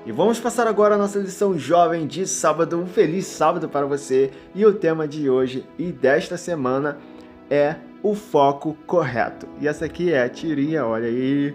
E vamos passar agora a nossa lição jovem de sábado. Um feliz sábado para você. E o tema de hoje e desta semana é o foco correto. E essa aqui é a tirinha, olha aí.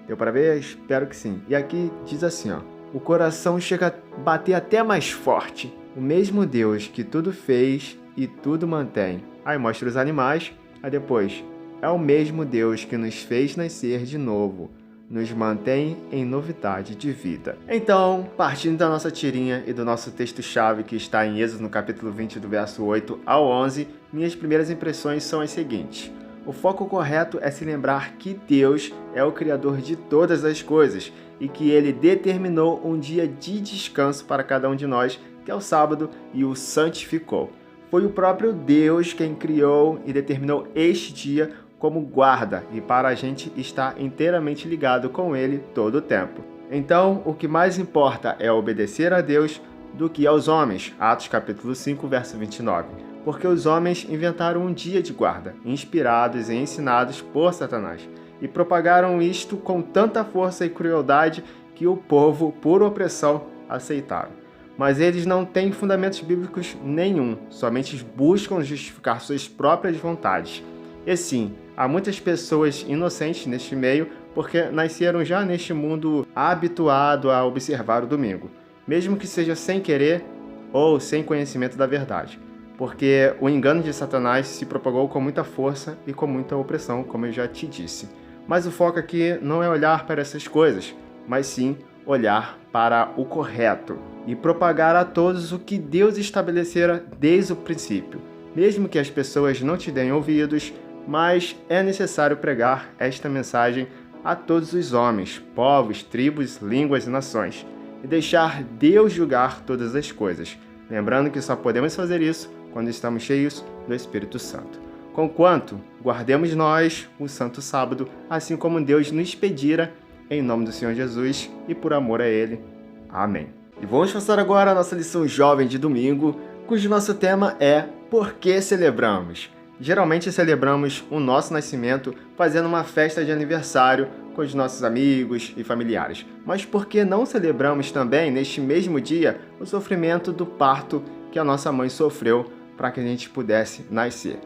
Deu para ver? Espero que sim. E aqui diz assim, ó: o coração chega a bater até mais forte. O mesmo Deus que tudo fez e tudo mantém. Aí mostra os animais. Aí depois, é o mesmo Deus que nos fez nascer de novo, nos mantém em novidade de vida. Então, partindo da nossa tirinha e do nosso texto-chave que está em Êxodo no capítulo 20, do verso 8 ao 11, minhas primeiras impressões são as seguintes. O foco correto é se lembrar que Deus é o Criador de todas as coisas e que Ele determinou um dia de descanso para cada um de nós, que é o sábado, e o santificou. Foi o próprio Deus quem criou e determinou este dia como guarda e para a gente estar inteiramente ligado com Ele todo o tempo. Então, o que mais importa é obedecer a Deus do que aos homens. Atos capítulo 5, verso 29. Porque os homens inventaram um dia de guarda, inspirados e ensinados por Satanás, e propagaram isto com tanta força e crueldade que o povo, por opressão, aceitaram. Mas eles não têm fundamentos bíblicos nenhum, somente buscam justificar suas próprias vontades. E sim, há muitas pessoas inocentes neste meio porque nasceram já neste mundo habituado a observar o domingo, mesmo que seja sem querer ou sem conhecimento da verdade, porque o engano de Satanás se propagou com muita força e com muita opressão, como eu já te disse. Mas o foco aqui não é olhar para essas coisas, mas sim olhar para o correto e propagar a todos o que Deus estabelecera desde o princípio, mesmo que as pessoas não te deem ouvidos, mas é necessário pregar esta mensagem a todos os homens, povos, tribos, línguas e nações, e deixar Deus julgar todas as coisas, lembrando que só podemos fazer isso quando estamos cheios do Espírito Santo. Conquanto guardemos nós o Santo Sábado, assim como Deus nos pedira, em nome do Senhor Jesus e por amor a Ele. Amém. E vamos passar agora a nossa lição jovem de domingo, cujo nosso tema é Por que celebramos? Geralmente celebramos o nosso nascimento fazendo uma festa de aniversário com os nossos amigos e familiares. Mas por que não celebramos também, neste mesmo dia, o sofrimento do parto que a nossa mãe sofreu para que a gente pudesse nascer?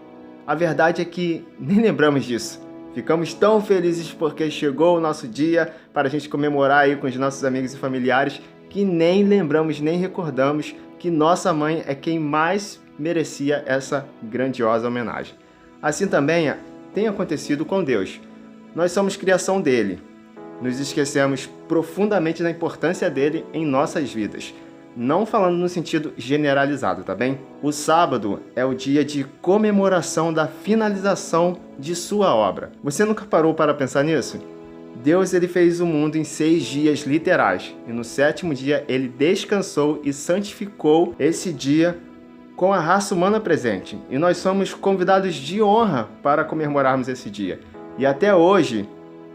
A verdade é que nem lembramos disso. Ficamos tão felizes porque chegou o nosso dia para a gente comemorar aí com os nossos amigos e familiares que nem lembramos, nem recordamos que nossa mãe é quem mais merecia essa grandiosa homenagem. Assim também tem acontecido com Deus. Nós somos criação dele. Nos esquecemos profundamente da importância dele em nossas vidas. Não falando no sentido generalizado, tá bem? O sábado é o dia de comemoração da finalização de sua obra. Você nunca parou para pensar nisso? Deus ele fez o mundo em 6 dias literais, e no 7º dia ele descansou e santificou esse dia com a raça humana presente. E nós somos convidados de honra para comemorarmos esse dia. E até hoje,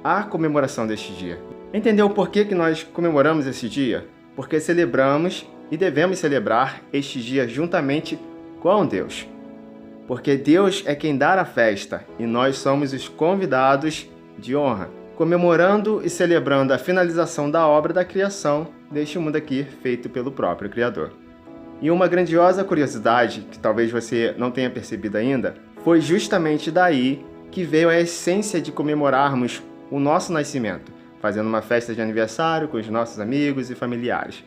há comemoração deste dia. Entendeu por que nós comemoramos esse dia? Porque celebramos e devemos celebrar este dia juntamente com Deus. Porque Deus é quem dá a festa e nós somos os convidados de honra, comemorando e celebrando a finalização da obra da criação deste mundo aqui, feito pelo próprio Criador. E uma grandiosa curiosidade, que talvez você não tenha percebido ainda, foi justamente daí que veio a essência de comemorarmos o nosso nascimento, fazendo uma festa de aniversário com os nossos amigos e familiares.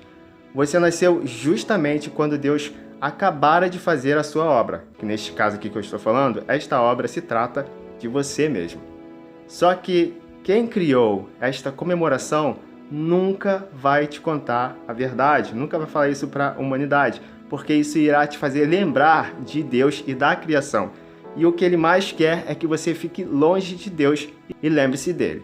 Você nasceu justamente quando Deus acabara de fazer a sua obra, que neste caso aqui que eu estou falando, esta obra se trata de você mesmo. Só que quem criou esta comemoração nunca vai te contar a verdade, nunca vai falar isso para a humanidade, porque isso irá te fazer lembrar de Deus e da criação. E o que Ele mais quer é que você fique longe de Deus e lembre-se dele.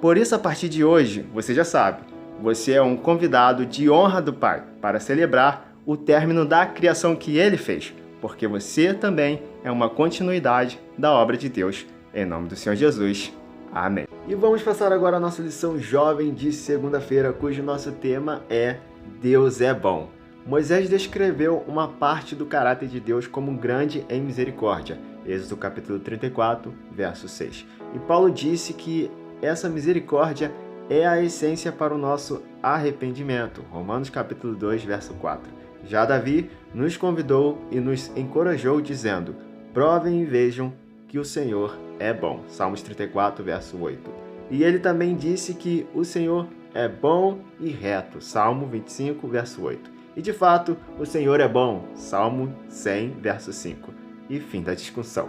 Por isso, a partir de hoje, você já sabe, você é um convidado de honra do Pai para celebrar o término da criação que Ele fez, porque você também é uma continuidade da obra de Deus. Em nome do Senhor Jesus. Amém. E vamos passar agora a nossa lição jovem de segunda-feira, cujo nosso tema é Deus é bom. Moisés descreveu uma parte do caráter de Deus como grande em misericórdia. Êxodo capítulo 34, verso 6. E Paulo disse que essa misericórdia é a essência para o nosso arrependimento. Romanos capítulo 2, verso 4. Já Davi nos convidou e nos encorajou dizendo: provem e vejam que o Senhor é bom. Salmos 34, verso 8. E ele também disse que o Senhor é bom e reto. Salmo 25, verso 8. E de fato, o Senhor é bom. Salmo 100, verso 5. E fim da discussão.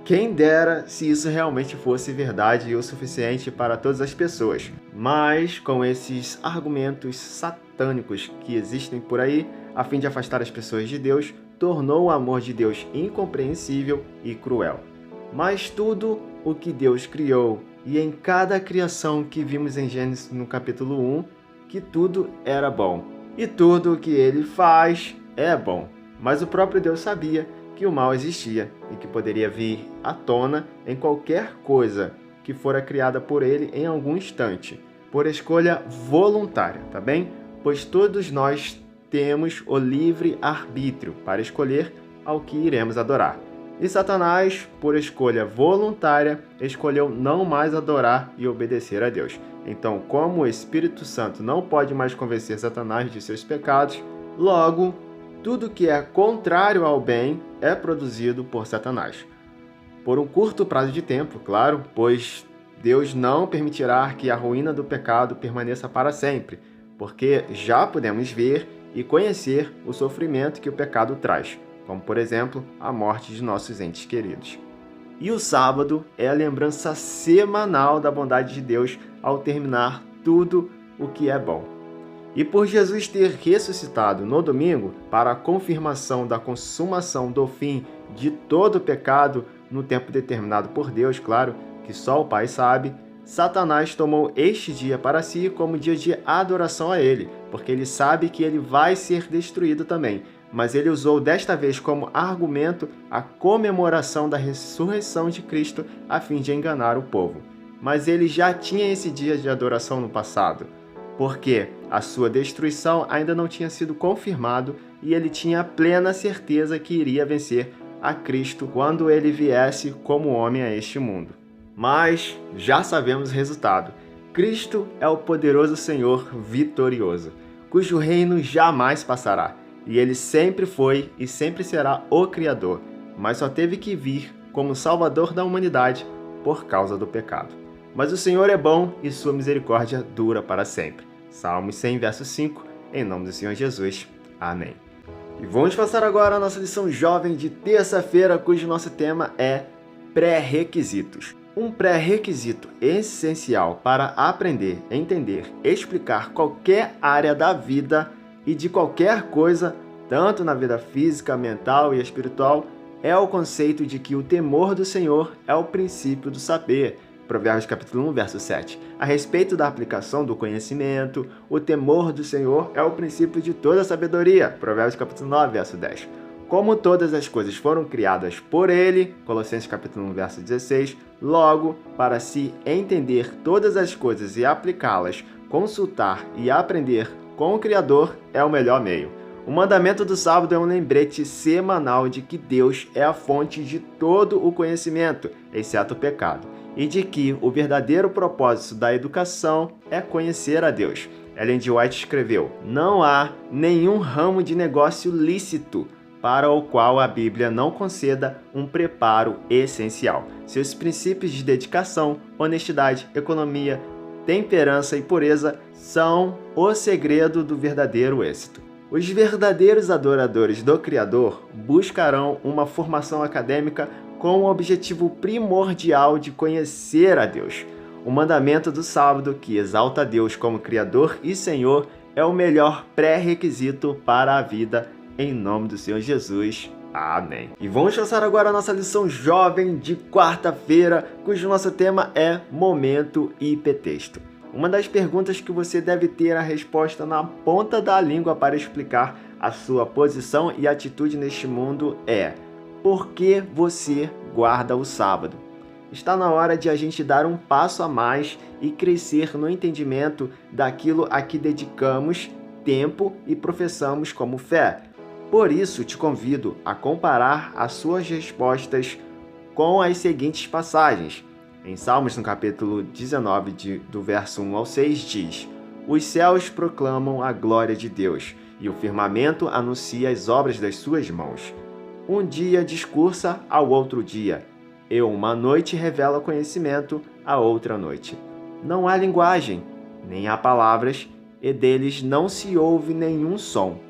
Quem dera se isso realmente fosse verdade e o suficiente para todas as pessoas. Mas, com esses argumentos satânicos que existem por aí, a fim de afastar as pessoas de Deus, tornou o amor de Deus incompreensível e cruel. Mas tudo o que Deus criou, e em cada criação que vimos em Gênesis no capítulo 1, que tudo era bom. E tudo o que ele faz é bom. Mas o próprio Deus sabia que o mal existia e que poderia vir à tona em qualquer coisa que fora criada por ele em algum instante, por escolha voluntária, tá bem? Pois todos nós temos o livre arbítrio para escolher ao que iremos adorar. E Satanás, por escolha voluntária, escolheu não mais adorar e obedecer a Deus. Então, como o Espírito Santo não pode mais convencer Satanás de seus pecados, logo, tudo que é contrário ao bem é produzido por Satanás. Por um curto prazo de tempo, claro, pois Deus não permitirá que a ruína do pecado permaneça para sempre, porque já podemos ver e conhecer o sofrimento que o pecado traz, como, por exemplo, a morte de nossos entes queridos. E o sábado é a lembrança semanal da bondade de Deus ao terminar tudo o que é bom. E por Jesus ter ressuscitado no domingo, para a confirmação da consumação do fim de todo o pecado no tempo determinado por Deus, claro, que só o Pai sabe, Satanás tomou este dia para si como dia de adoração a ele, porque ele sabe que ele vai ser destruído também. Mas ele usou desta vez como argumento a comemoração da ressurreição de Cristo a fim de enganar o povo. Mas ele já tinha esse dia de adoração no passado, porque a sua destruição ainda não tinha sido confirmado e ele tinha plena certeza que iria vencer a Cristo quando ele viesse como homem a este mundo. Mas já sabemos o resultado. Cristo é o poderoso Senhor vitorioso, cujo reino jamais passará. E ele sempre foi e sempre será o Criador, mas só teve que vir como Salvador da humanidade por causa do pecado. Mas o Senhor é bom e sua misericórdia dura para sempre. Salmos 100, verso 5, em nome do Senhor Jesus. Amém. E vamos passar agora a nossa lição jovem de terça-feira, cujo nosso tema é pré-requisitos. Um pré-requisito essencial para aprender, entender, explicar qualquer área da vida e de qualquer coisa, tanto na vida física, mental e espiritual, é o conceito de que o temor do Senhor é o princípio do saber. Provérbios capítulo 1, verso 7. A respeito da aplicação do conhecimento, o temor do Senhor é o princípio de toda a sabedoria. Provérbios capítulo 9, verso 10. Como todas as coisas foram criadas por ele, Colossenses capítulo 1, verso 16, logo, para se entender todas as coisas e aplicá-las, consultar e aprender com o Criador é o melhor meio. O mandamento do sábado é um lembrete semanal de que Deus é a fonte de todo o conhecimento, exceto o pecado, e de que o verdadeiro propósito da educação é conhecer a Deus. Ellen G. White escreveu: não há nenhum ramo de negócio lícito para o qual a Bíblia não conceda um preparo essencial. Seus princípios de dedicação, honestidade, economia, temperança e pureza são o segredo do verdadeiro êxito. Os verdadeiros adoradores do Criador buscarão uma formação acadêmica com o objetivo primordial de conhecer a Deus. O mandamento do sábado, que exalta a Deus como Criador e Senhor, é o melhor pré-requisito para a vida, em nome do Senhor Jesus. Amém. E vamos passar agora a nossa lição jovem de quarta-feira, cujo nosso tema é Momento e Hipertexto. Uma das perguntas que você deve ter a resposta na ponta da língua para explicar a sua posição e atitude neste mundo é: por que você guarda o sábado? Está na hora de a gente dar um passo a mais e crescer no entendimento daquilo a que dedicamos tempo e professamos como fé. Por isso, te convido a comparar as suas respostas com as seguintes passagens. Em Salmos, no capítulo 19, do verso 1 ao 6, diz: Os céus proclamam a glória de Deus, e o firmamento anuncia as obras das suas mãos. Um dia discursa ao outro dia, e uma noite revela conhecimento à outra noite. Não há linguagem, nem há palavras, e deles não se ouve nenhum som.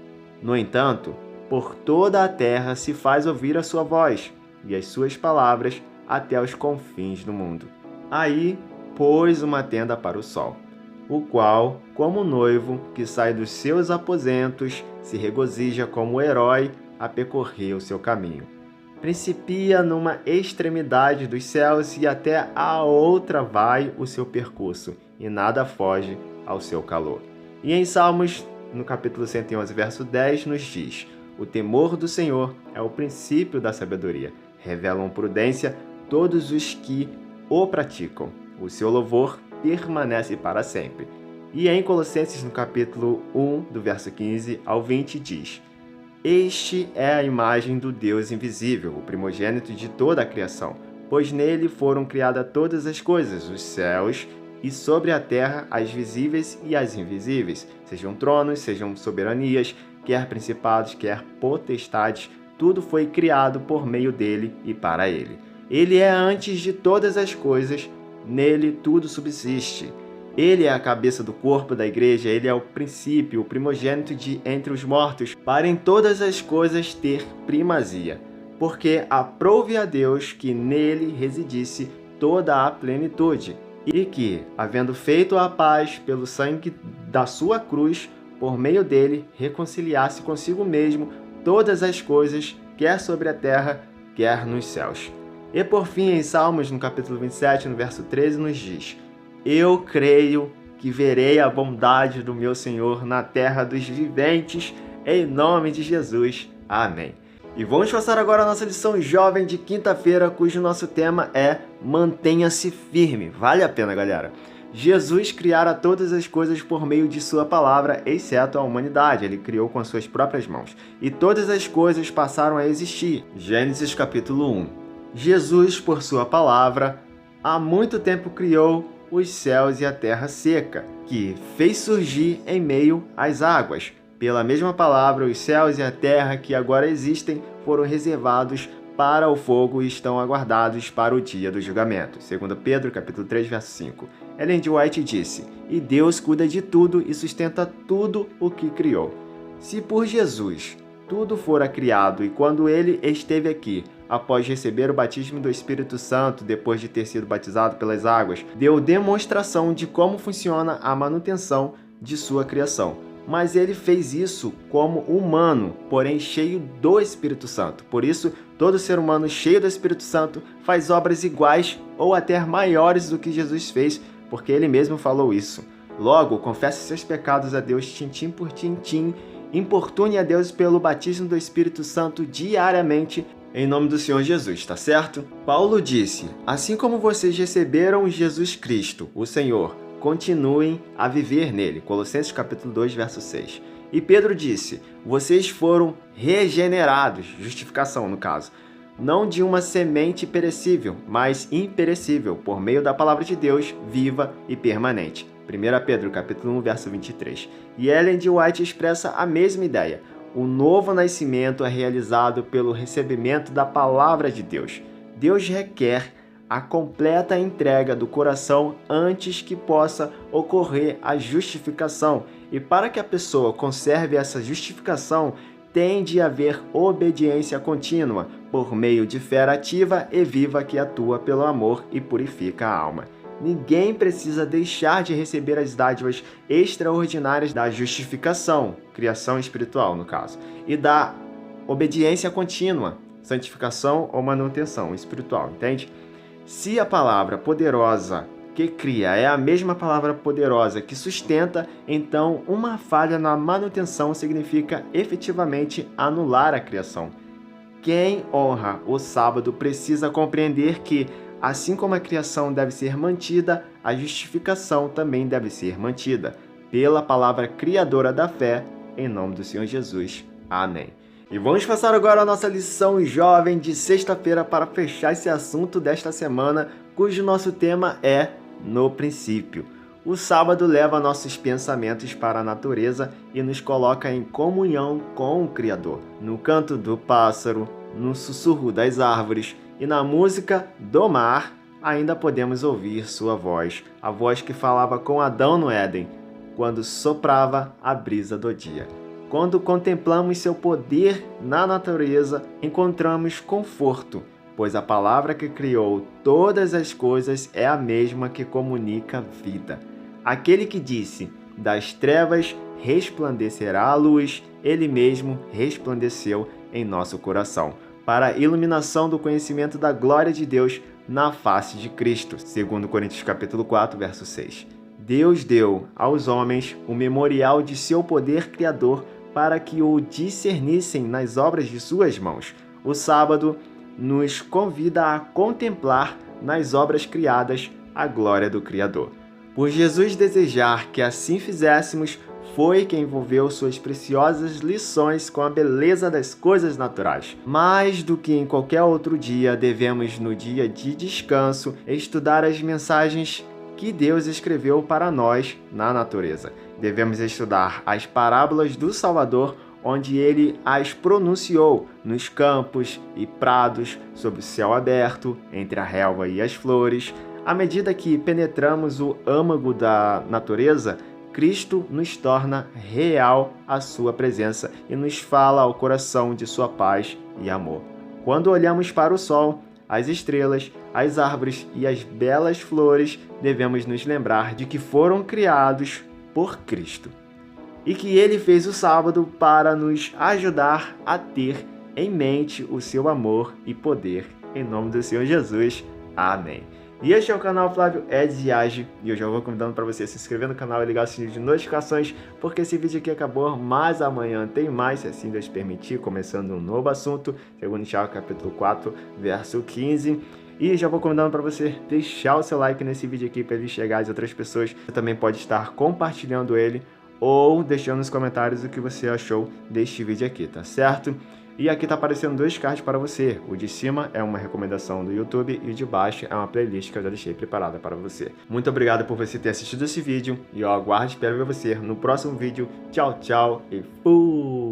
No entanto, por toda a terra se faz ouvir a sua voz, e as suas palavras até os confins do mundo. Aí pôs uma tenda para o sol, o qual, como noivo que sai dos seus aposentos, se regozija como herói a percorrer o seu caminho. Principia numa extremidade dos céus e até a outra vai o seu percurso, e nada foge ao seu calor. E em Salmos, no capítulo 111, verso 10, nos diz: O temor do Senhor é o princípio da sabedoria. Revelam prudência todos os que o praticam. O seu louvor permanece para sempre. E em Colossenses, no capítulo 1, do verso 15 ao 20, diz: Este é a imagem do Deus invisível, o primogênito de toda a criação, pois nele foram criadas todas as coisas, os céus e sobre a terra, as visíveis e as invisíveis, sejam tronos, sejam soberanias, quer principados, quer potestades, tudo foi criado por meio dele e para ele. Ele é antes de todas as coisas, nele tudo subsiste. Ele é a cabeça do corpo da igreja, ele é o princípio, o primogênito de entre os mortos, para em todas as coisas ter primazia. Porque aprouve a Deus que nele residisse toda a plenitude, e que, havendo feito a paz pelo sangue da sua cruz, por meio dele reconciliasse consigo mesmo todas as coisas, quer sobre a terra, quer nos céus. E por fim, em Salmos, no capítulo 27, no verso 13, nos diz: Eu creio que verei a bondade do meu Senhor na terra dos viventes, em nome de Jesus. Amém. E vamos passar agora a nossa lição jovem de quinta-feira, cujo nosso tema é Mantenha-se firme. Vale a pena, galera. Jesus criara todas as coisas por meio de sua palavra, exceto a humanidade. Ele criou com as suas próprias mãos. E todas as coisas passaram a existir. Gênesis capítulo 1. Jesus, por sua palavra, há muito tempo criou os céus e a terra seca, que fez surgir em meio às águas. Pela mesma palavra, os céus e a terra que agora existem foram reservados para o fogo e estão aguardados para o dia do julgamento. 2 Pedro, capítulo 3, verso 5. Ellen G. White disse: E Deus cuida de tudo e sustenta tudo o que criou. Se por Jesus tudo fora criado e quando ele esteve aqui, após receber o batismo do Espírito Santo, depois de ter sido batizado pelas águas, deu demonstração de como funciona a manutenção de sua criação. Mas ele fez isso como humano, porém cheio do Espírito Santo. Por isso, todo ser humano cheio do Espírito Santo faz obras iguais ou até maiores do que Jesus fez, porque ele mesmo falou isso. Logo, confesse seus pecados a Deus tintim por tintim, importune a Deus pelo batismo do Espírito Santo diariamente, em nome do Senhor Jesus, tá certo? Paulo disse: Assim como vocês receberam Jesus Cristo, o Senhor, continuem a viver nele. Colossenses capítulo 2, verso 6. E Pedro disse: Vocês foram regenerados, justificação no caso, não de uma semente perecível, mas imperecível, por meio da palavra de Deus, viva e permanente. 1 Pedro capítulo 1, verso 23. E Ellen G. White expressa a mesma ideia. O novo nascimento é realizado pelo recebimento da palavra de Deus. Deus requer a completa entrega do coração antes que possa ocorrer a justificação. E para que a pessoa conserve essa justificação, tem de haver obediência contínua, por meio de fé ativa e viva que atua pelo amor e purifica a alma. Ninguém precisa deixar de receber as dádivas extraordinárias da justificação, criação espiritual no caso, e da obediência contínua, santificação ou manutenção espiritual, entende? Se a palavra poderosa que cria é a mesma palavra poderosa que sustenta, então uma falha na manutenção significa efetivamente anular a criação. Quem honra o sábado precisa compreender que, assim como a criação deve ser mantida, a justificação também deve ser mantida, pela palavra criadora da fé, em nome do Senhor Jesus. Amém. E vamos passar agora a nossa lição jovem de sexta-feira para fechar esse assunto desta semana cujo nosso tema é No Princípio. O sábado leva nossos pensamentos para a natureza e nos coloca em comunhão com o Criador. No canto do pássaro, no sussurro das árvores e na música do mar, ainda podemos ouvir sua voz, a voz que falava com Adão no Éden, quando soprava a brisa do dia. Quando contemplamos seu poder na natureza, encontramos conforto, pois a palavra que criou todas as coisas é a mesma que comunica vida. Aquele que disse, das trevas resplandecerá a luz, ele mesmo resplandeceu em nosso coração, para a iluminação do conhecimento da glória de Deus na face de Cristo. 2 Coríntios capítulo 4, verso 6. Deus deu aos homens o memorial de seu poder criador para que o discernissem nas obras de suas mãos. O sábado nos convida a contemplar nas obras criadas a glória do Criador. Por Jesus desejar que assim fizéssemos, foi quem envolveu suas preciosas lições com a beleza das coisas naturais. Mais do que em qualquer outro dia, devemos, no dia de descanso, estudar as mensagens que Deus escreveu para nós na natureza. Devemos estudar as parábolas do Salvador, onde ele as pronunciou nos campos e prados, sob o céu aberto, entre a relva e as flores. À medida que penetramos o âmago da natureza, Cristo nos torna real a sua presença e nos fala ao coração de sua paz e amor. Quando olhamos para o sol, as estrelas, as árvores e as belas flores, devemos nos lembrar de que foram criados por Cristo e que ele fez o sábado para nos ajudar a ter em mente o seu amor e poder. Em nome do Senhor Jesus. Amém. E este é o canal Flávio Ed Age, e eu já vou convidando para você se inscrever no canal e ligar o sininho de notificações, porque esse vídeo aqui acabou, mas amanhã tem mais, se assim Deus permitir, começando um novo assunto, segundo Tiago capítulo 4, verso 15. E já vou convidando para você deixar o seu like nesse vídeo aqui para ele chegar às outras pessoas. Você também pode estar compartilhando ele ou deixando nos comentários o que você achou deste vídeo aqui, tá certo? E aqui tá aparecendo dois cards para você. O de cima é uma recomendação do YouTube e o de baixo é uma playlist que eu já deixei preparada para você. Muito obrigado por você ter assistido esse vídeo e eu aguardo e espero ver você no próximo vídeo. Tchau, tchau e fui!